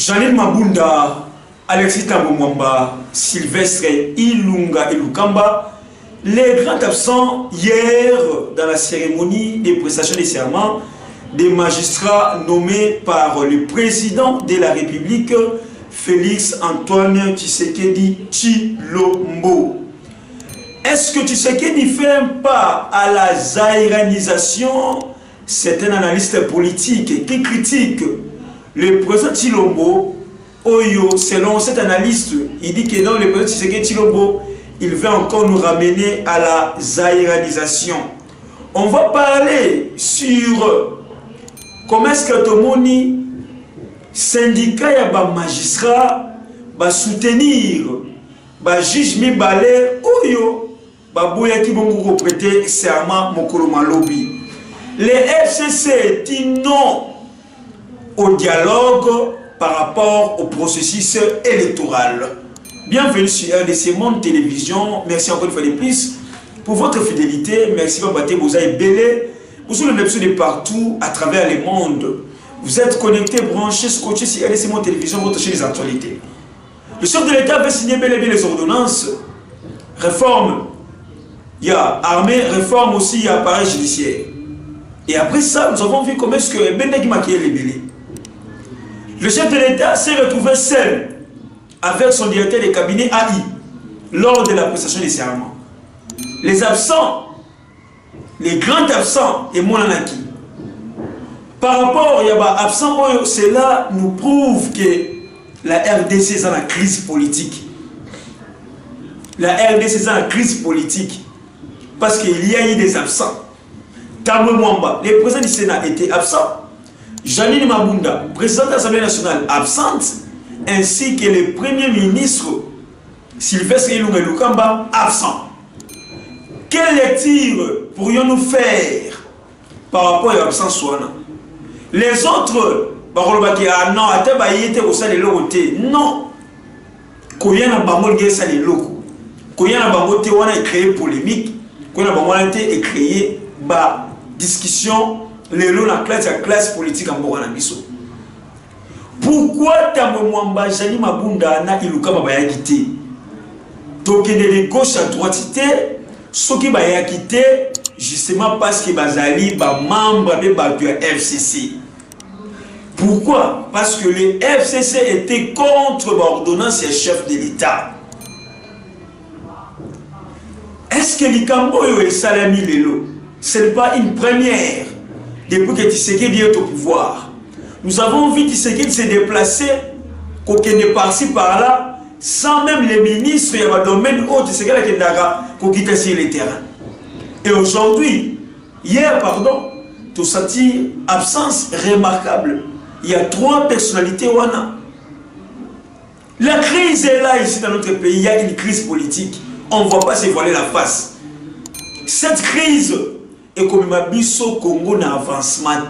Janine Mabunda, Alexis Tambomwamba, Sylvestre Ilunga Ilukamba, les grands absents hier dans la cérémonie des prestations des serments des magistrats nommés par le président de la République, Félix Antoine Tshisekedi Tshilombo. Est-ce que Tshisekedi fait un pas à la zaïranisation? C'est un analyste politique qui critique le président Tshilombo. Oyo, selon cet analyste, il dit que dans le président Tshisekedi Tshilombo, il veut encore nous ramener à la zaïranisation. On va parler sur comment est-ce que Tomoni, syndicat et magistrat, va soutenir le juge Mibale Oyo, Babouya qui vont prêter serment Mokolo Malobi. Les FCC disent non au dialogue par rapport au processus électoral. Bienvenue sur RDC Monde Télévision. Merci encore une fois de plus pour votre fidélité. Merci pour battre vos et belé. Vous êtes le de partout à travers le monde. Vous êtes connectés, branchés, scotchés sur RDC Monde Télévision, votre chaîne des actualités. Le chef de l'État avait signé bel et bien les ordonnances. Réforme, il y a armée, réforme aussi, il y a appareil judiciaire. Et après ça, nous avons vu comment est-ce que Benegui maquillait les bélés. Le chef de l'État s'est retrouvé seul avec son directeur de cabinet AI lors de la prestation des serments. Les absents, les grands absents, et moi Nanaki. Par rapport à absent, cela nous prouve que la RDC est dans la crise politique. La RDC est dans la crise politique parce qu'il y a eu des absents. Tambo Mwamba, le président du Sénat était absent. Janine Mabunda, président de l'Assemblée nationale, absente, ainsi que le premier ministre Sylvestre Ilunga Ilukamba, absent. Quelle lecture pourrions-nous faire par rapport à l'absence Souana? Les autres, non, non. Koyana Bamolge Sali Loko. Koyana Bamote wana est créé polémique. Koyana Bamote est créé discussion. Les lots la classe politique en Borana Bisso. Pourquoi Tambo Mwamba Jani Mabunda na Ilukamba Bayakite? Donc de gauche à droite, ce qui Bayakite, justement parce que Bazali ba membre de FCC. Pourquoi? Parce que les FCC étaient contre l'ordonnance et chef de l'État. Est-ce que Likamboyo et Salami Lelo, ce n'est pas une première depuis que Tshisekedi est au pouvoir? Nous avons vu Tshisekedi se déplacer, qu'on est par-ci par-là, sans même les ministres, il y a un domaine haut Tshisekedi qui quitte sur le terrain. Et aujourd'hui, hier, pardon, tout senti absence remarquable. Il y a 3 personnalités wana. La crise est là ici dans notre pays, il y a une crise politique. On ne va pas se voiler la face. Cette crise est comme ma biso Congo na avancement.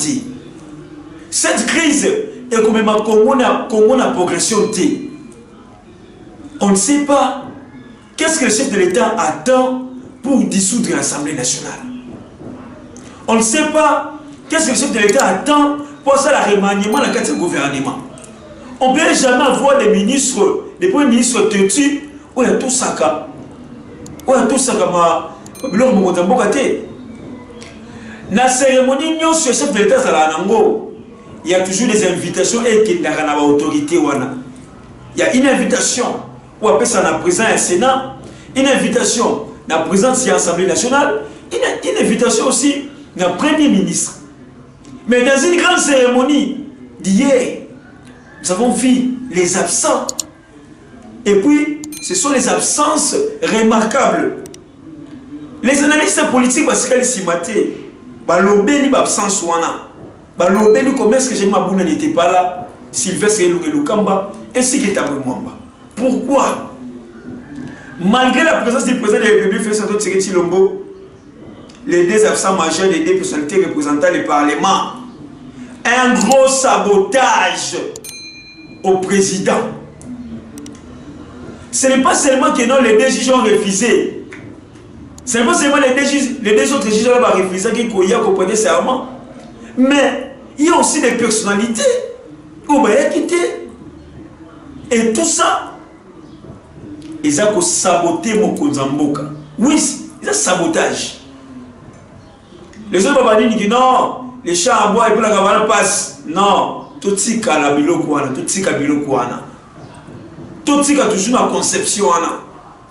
Cette crise est comme ma Congo na progression. On ne sait pas qu'est-ce que le chef de l'État attend pour dissoudre l'Assemblée nationale. On ne sait pas qu'est-ce que le chef de l'État attend pour ça le remaniement dans le gouvernement. On ne peut jamais avoir des ministres, des premiers ministres têtus, où il y a tout ça. Où il y a tout ça comme dans la cérémonie, sur le chef de l'État, il y a toujours des invitations et qu'il y a une autorité. Il y a une invitation où après ça, la présidence du Sénat, une invitation dans la présidence de l'Assemblée nationale, une invitation aussi dans le Premier ministre. Mais dans une grande cérémonie d'hier, nous avons vu les absents. Et puis, ce sont les absences remarquables. Les analystes politiques, parce qu'elles s'y matent, Balobeni absence wana. Balobeni comment est-ce que Jani Mabunda n'était pas là, Sylvestre Ilukamba, ainsi que Tambo Mwamba. Pourquoi? Malgré la présence du président de la République, Félix Antoine Tshisekedi Tshilombo, les 2 absents majeurs des 2 personnalités représentant le Parlement, un gros sabotage au président. Ce n'est pas seulement que non, les 2 juges ont refusé. Ce n'est pas seulement les 2 autres juges ont refusé qui ont prêté serment. Mais il y a aussi des personnalités qui ont quitté. Et tout ça, ils ont saboté mon Konzamboka. Oui, c'est un sabotage. Les autres babani disent non, les chats à bois et puis la cabane passe. Non, tout ce qui a la bilokouana, tout ce qui a bilokouana. Tout ce qui a toujours ma conception,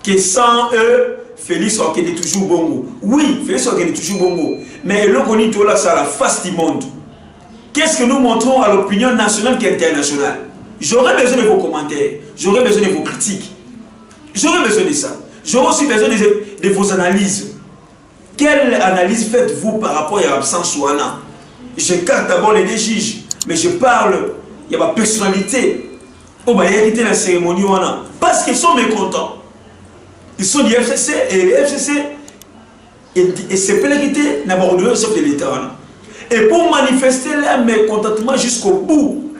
que sans eux, Félix Okene est toujours bongo. Oui, Félix Okene est toujours bongo. Mais le qu'on dit tout là, c'est à la face du monde. Qu'est-ce que nous montrons à l'opinion nationale et internationale? J'aurais besoin de vos commentaires, j'aurais besoin de vos critiques. J'aurais besoin de ça. J'aurais aussi besoin de vos analyses. Quelle analyse faites-vous par rapport à l'absence Ouana? Je carte d'abord les deux juges, mais je parle, il y a ma personnalité. Oh, bah, il y a quitté la cérémonie Ouana. Parce qu'ils sont mécontents. Ils sont du FCC et le FCC, et c'est pas quitté n'abord le chef de l'État. Et pour manifester leur mécontentement jusqu'au bout,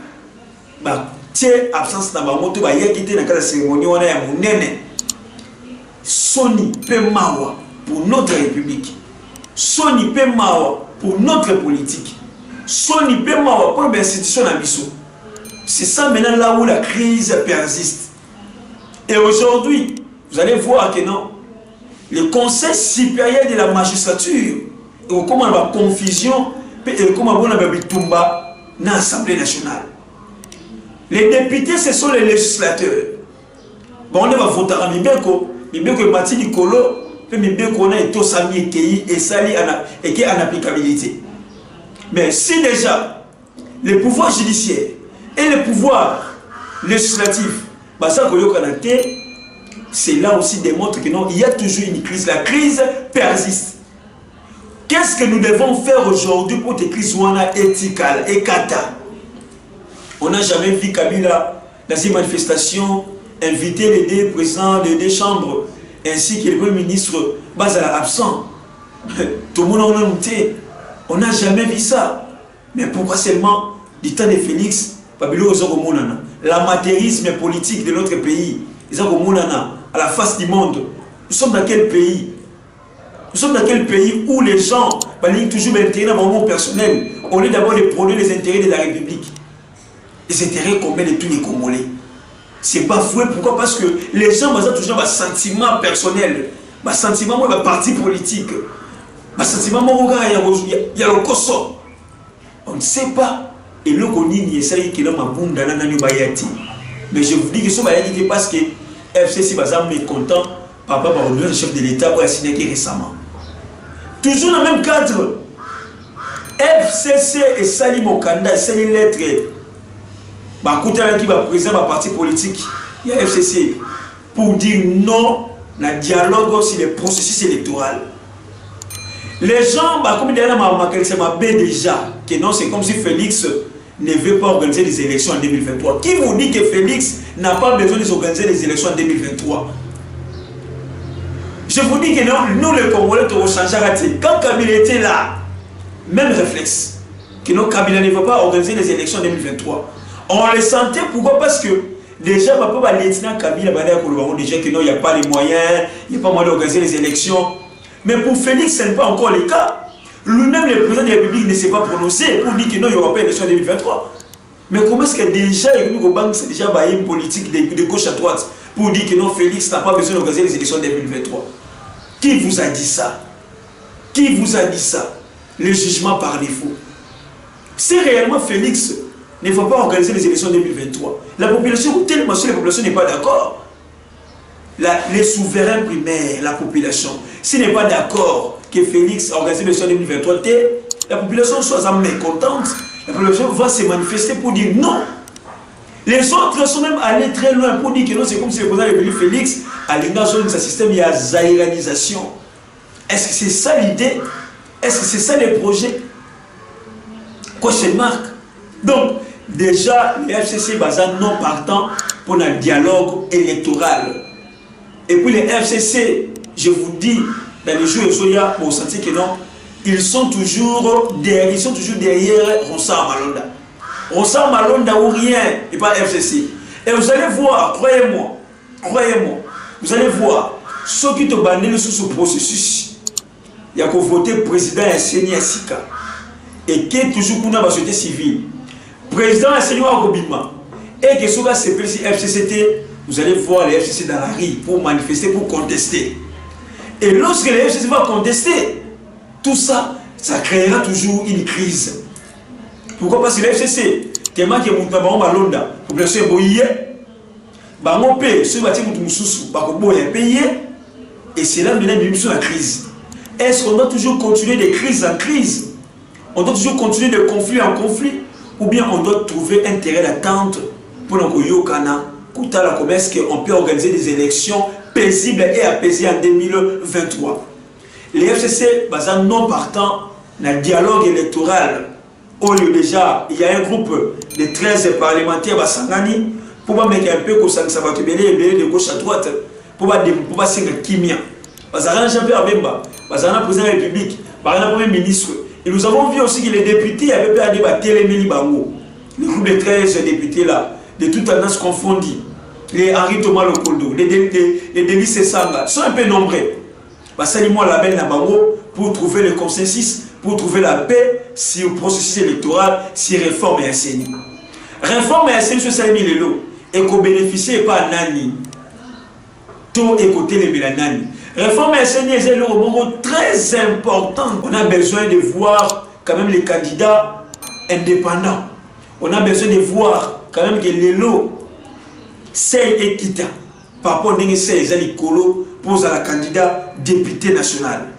bah, tiens, absence d'Abamoto, bah, il y a quitté la cérémonie Ouana, il y a mon néné. Soni Pemawa pour notre République. Soni Pemawa pour notre politique. Soni Pemawa pour l'institution d'Abisso. C'est ça maintenant là où la crise persiste. Et aujourd'hui, vous allez voir que non, le Conseil supérieur de la magistrature, et comment la confusion, et comment on a bitumba dans l'Assemblée nationale. Les députés, ce sont les législateurs. Bon, on va voter à Mibeko. Mibeko est parti du colo, puis Mibeko a été sami et sali et qui est en applicabilité. Mais si déjà le pouvoir judiciaire et le pouvoir législatif, bah ça c'est là aussi démontre que non, il y a toujours une crise. La crise persiste. Qu'est-ce que nous devons faire aujourd'hui pour des crises éthiques et kata? On n'a jamais vu Kabila dans une manifestation inviter les deux présidents des deux chambres ainsi que le premier ministre Bazala absent. Tout le monde a noté. On n'a jamais vu ça. Mais pourquoi seulement du temps de Félix, l'amateurisme politique de notre pays, à la face du monde? Nous sommes dans quel pays? Nous sommes dans quel pays où les gens ont toujours l'intérêt dans le monde personnel au lieu d'abord de prôner les intérêts de la République? Les intérêts communs de tous les Congolais. C'est pas fouet. Pourquoi? Parce que les gens ont toujours un sentiment personnel, un sentiment de parti politique, un sentiment il y a le cosso. On ne sait pas. Et le Konini essaye que l'homme a boum dans la bayati. Mais je vous dis que ce bayati parce que FCC Bazam est content. Papa va revenir le chef de l'État pour signer récemment. Toujours dans le même cadre. FCC et Sali Mokanda, c'est une lettre. Écoutez, qui va présenter ma parti politique, il y a FCC, pour dire non à dialogue sur le processus électoral. Les gens, comme il y a déjà, que non, c'est comme si Félix ne veut pas organiser des élections en 2023. Qui vous dit que Félix n'a pas besoin d'organiser des élections en 2023? Je vous dis que non, nous les Congolais, nous changer. Quand Kabila était là, même réflexe, que non, Kabila ne veut pas organiser les élections en 2023. On les sentait, pourquoi? Parce que déjà, papa, lieutenant Kabila, déjà que non, il n'y a pas les moyens, il n'y a pas moyen d'organiser les élections. Mais pour Félix, ce n'est pas encore le cas. Lui-même, le président de la République ne s'est pas prononcé pour dire que non, il n'y aura pas d'élection en 2023. Mais comment est-ce que déjà, c'est déjà une politique de gauche à droite pour dire que non, Félix n'a pas besoin d'organiser les élections en 2023? Qui vous a dit ça? Qui vous a dit ça? Le jugement par défaut. Si réellement Félix ne faut pas organiser les élections en 2023. La population, tellement si la population n'est pas d'accord, les souverains primaires, la population, s'il n'est pas d'accord que Félix a organisé les élections en 2023, la population soit mécontente, la population va se manifester pour dire non. Les autres sont même allés très loin pour dire que non, c'est comme si le président de la République Félix a l'engagement de ce système, il y a zaïranisation. Est-ce que c'est ça l'idée? Est-ce que c'est ça les projets? Question marque. Donc, déjà, les FCC basent non partant pour un dialogue électoral. Et puis les FCC, je vous dis, dans les jours et Soya, pour sentir que non, ils sont toujours derrière Ronsard Malonda. Ronsard Malonda ou rien, et pas FCC. Et vous allez voir, croyez-moi, vous allez voir, ceux qui te bandent sur ce processus, il y a qu'au voter président Seni Sika, et qui est toujours pour la société civile. Président Seni Akobima, Et que cela s'appelle FCCT, vous allez voir les FCC dans la rue pour manifester, pour contester. Et lorsque les FCC vont contester, tout ça, ça créera toujours une crise. Pourquoi? Parce que les FCC, tellement que vous avez malonda, vous pouvez se boyer, vous pouvez se battre pour vous payer, et c'est là maintenant que la crise. Est-ce qu'on doit toujours continuer de crise en crise? On doit toujours continuer de conflit en conflit? Ou bien on doit trouver un terrain d'attente pour nous yokana, comment est-ce qu'on peut organiser des élections paisibles et apaisées en 2023? Les FCC, non partant dans le dialogue électoral, où déjà il y a un groupe de 13 parlementaires Basangani pour mettre un peu ça va te mêler de gauche à droite pour pas se kimia. Parce que Jean-Pierre Bemba, parce que président de la République, par exemple premier ministre. Et nous avons vu aussi que les députés avaient pu débattre les Méli Bango, le groupe de 13 députés là, de toutes tendances confondues, les Henri Thomas Lokondo, les Denis Sessanga, sont un peu nombreux. Parce que moi la belle Nabango pour trouver le consensus, pour trouver la paix sur le processus électoral, sur réforme et SNI. Réforme et SNI sur Salimi Lelo, et qu'on bénéficie pas Nani. Tout écouter les Mélanani. Réforme et SNI est un moment très important. On a besoin de voir quand même les candidats indépendants. On a besoin de voir quand même que les lots, c'est équitable. Par rapport à ces colo pour la candidat député national.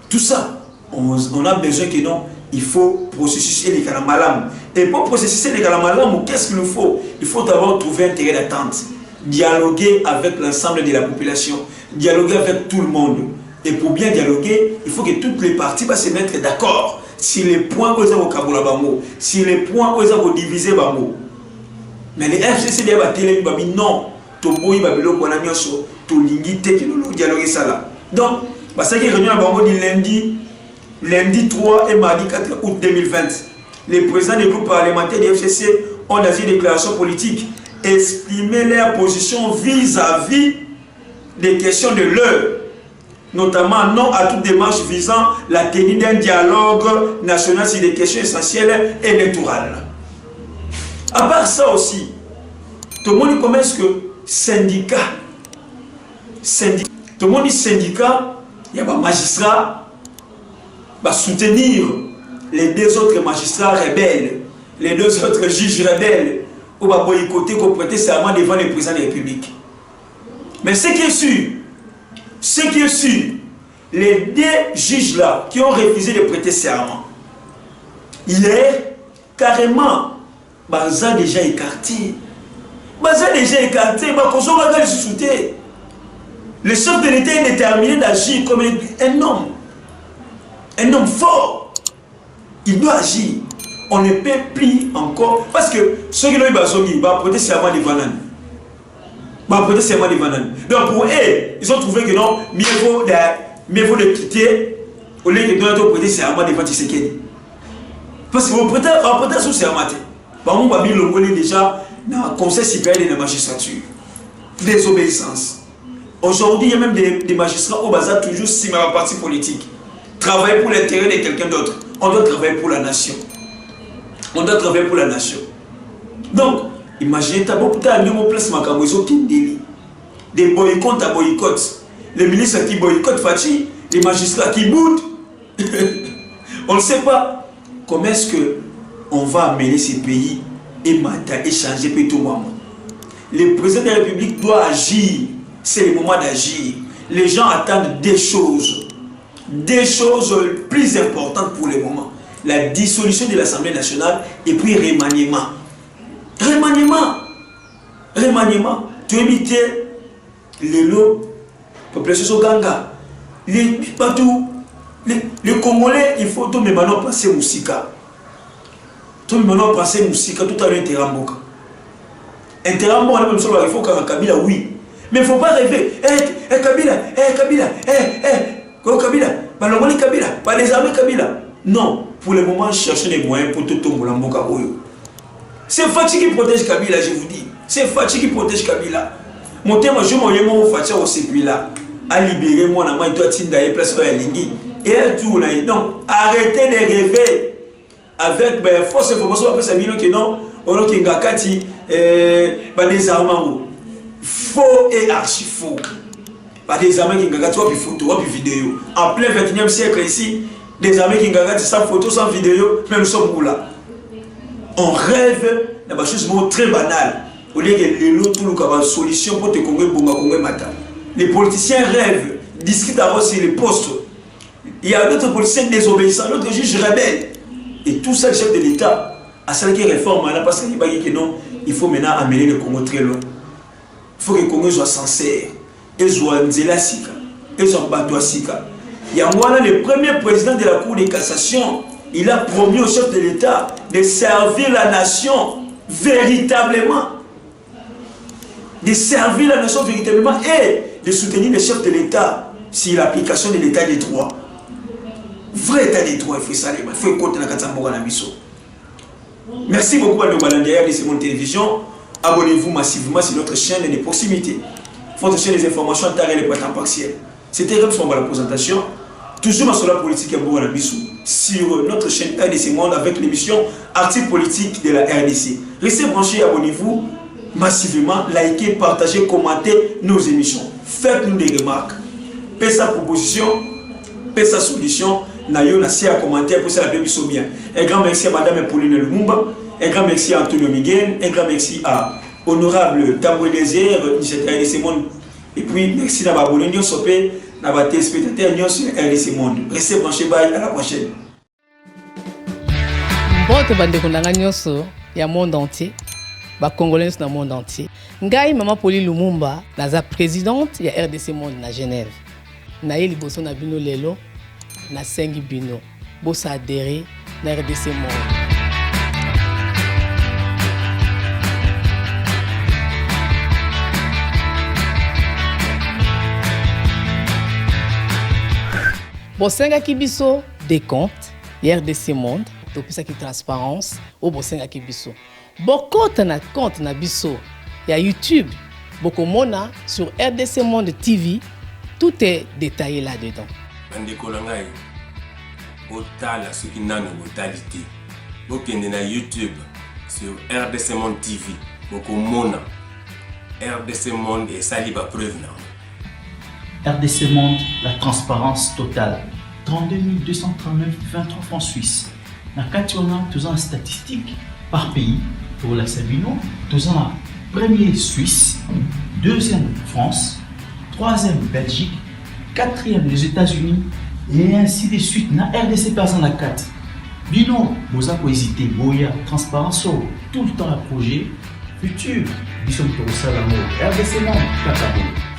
Tout ça, on a besoin que non, il faut processus les calamalam. Et pour processus les calamalam, qu'est-ce qu'il nous faut? Il faut d'abord trouver un terrain d'attente. Dialoguer avec l'ensemble de la population. Dialoguer avec tout le monde. Et pour bien dialoguer, il faut que toutes les parties se mettre d'accord sur les points où ils ont Kaboula Bango, sur les points où ils ont divisé Bango. Mais les FCC disent non. Toboyi babilo kwana nyonso to lingite que nous dialoguer ça là. Donc, parce que réunion à Bango dit lundi 3 et mardi 4 août 2020. Les présidents des groupes parlementaires des FCC ont dans une déclaration politique exprimé leur position vis-à-vis des questions de l'heure, notamment non à toute démarche visant la tenue d'un dialogue national sur des questions essentielles électorales. À part ça aussi, tout le monde commence que syndicat, tout le monde dit syndicat, il y a des magistrats va soutenir les deux autres magistrats rebelles, les deux autres juges rebelles, ou va boycotter, qu'on prêter serment devant le président de la République. Mais ce qui est sûr, les deux juges là qui ont refusé de prêter serment, hier, carrément, ils ont déjà écarté. Le chef de l'État est déterminé d'agir comme un homme fort. Il doit agir. On ne peut plus encore. Parce que ceux qui ont prêté serment devant nous. Donc pour eux, ils ont trouvé que non, mieux vaut de quitter au lieu de prêter serment devant Tshisekedi. Parce que vous prêtez sous serment. Par exemple, on a déjà dans le Conseil supérieur de la magistrature. Désobéissance. Aujourd'hui, il y a même des magistrats au bazar toujours si ma parti politique. Travailler pour l'intérêt de quelqu'un d'autre. On doit travailler pour la nation. On doit travailler pour la nation. Donc, imaginez, tu as beaucoup de place des boycotts à boycott. Les ministres qui boycottent Fachi, les magistrats qui boudent. On ne sait pas comment est-ce qu'on va amener ces pays et changer tout le monde. Le président de la République doit agir. C'est le moment d'agir. Les gens attendent des choses plus importantes pour le moment. La dissolution de l'Assemblée nationale et puis remaniement. Tu évites les lots, population Ganga. Les Congolais, il faut tout maintenant passer Moussika. Tout maintenant passer Moussika, tout à l'heure Interamboka. Interamboka, il faut qu'un Kabila, oui. Mais il ne faut pas rêver. Kabila, Kabila, pas les armées Kabila. Non, pour le moment, cherchez les moyens pour tout le monde. C'est Fachi qui protège Kabila, je vous dis. C'est Fachi qui protège Kabila. Mon thème, je m'en Fachi au séculat. À libérer moi, je dois t'indailler place à Lingui. Et tout là. Donc, arrêtez de rêver avec force information après ça, que non, on qui ngakati désarmement faux et archi faux. Des armées qui ngakati wapi photo, wapi vidéo. En plein 21e siècle ici, des armées qui ngakati sans photo, sans vidéo, mais nous sommes là. On rêve de choses très banales. Au lieu que les autres ont une solution pour te matin. Les politiciens rêvent, discutent avant sur les postes. Il y a d'autres politiciens désobéissants, d'autres juges rebelles. Et tout ça, le chef de l'État a ça qui réforme parce qu'il dit que non, il faut maintenant amener le Congo très loin. Il faut que le Congo soit sincère. Et soit Nzela Sika. Et soit Bato Sika. Il y a le premier président de la Cour de cassation. Il a promis au chef de l'État de servir la nation véritablement. De servir la nation véritablement et de soutenir le chef de l'État sur l'application de l'État des droits. Vrai État des droits, il faut ça, il faut écouter la Katsamboga Nabiso. Merci beaucoup à nos balandières de Simon Télévision. Abonnez-vous massivement sur notre chaîne de proximité. Votre chaîne des informations en temps réel et pas temps partiel. C'était Rem Somba la présentation. Toujours sur la politique à Boga Nabiso. Sur notre chaîne RDC Monde avec l'émission Articles politiques de la RDC. Restez branchés et abonnez-vous massivement. Likez, partagez, commentez nos émissions. Faites-nous des remarques. Faites sa proposition, faites sa solution. Nayo na à commentaire pour ça la émission bien. Un grand merci à Madame Pauline Lumumba. Un grand merci à Antonio Miguel. Un grand merci à Honorable Tamboué Désir, RDC Monde. Et puis merci à Babouline Nyon Sopé, à vos téléspectateurs Nyon sur RDC Monde. Restez branchés, bye, à la prochaine. Bonne bande kondanga nyonso ya monde entier. Ba Congolais dans le monde entier. Ngai Maman Pauline Lumumba, naza présidente ya RDC Monde na Genève. Na ye liboso na bino lelo. Na sengi bino bosa adhéré na RDC Monde. Bosenga kibiso des comptes RDC Monde to pisa ki transparence o bosenga kibiso. Bokota na compte na biso ya YouTube bokomona sur RDC Monde TV, tout est détaillé là-dedans. Bandeko langai otala ce qui n'a no totalité bokende na YouTube sur RDC Monde TV bokomona RDC Monde et sali ba preuve na RDC Monde, la transparence totale. 32 239 23 francs suisses. Na kationa tous en statistiques par pays pour la Sabino, tous en premier Suisse, deuxième France, troisième Belgique, quatrième les États-Unis et ainsi de suite. Na RDC personne la 4. Bino, vous avez hésité, boya, transparence, tout le temps à projet, futur. Nous sommes pour ça l'amour. RDC Monde, Kakabo.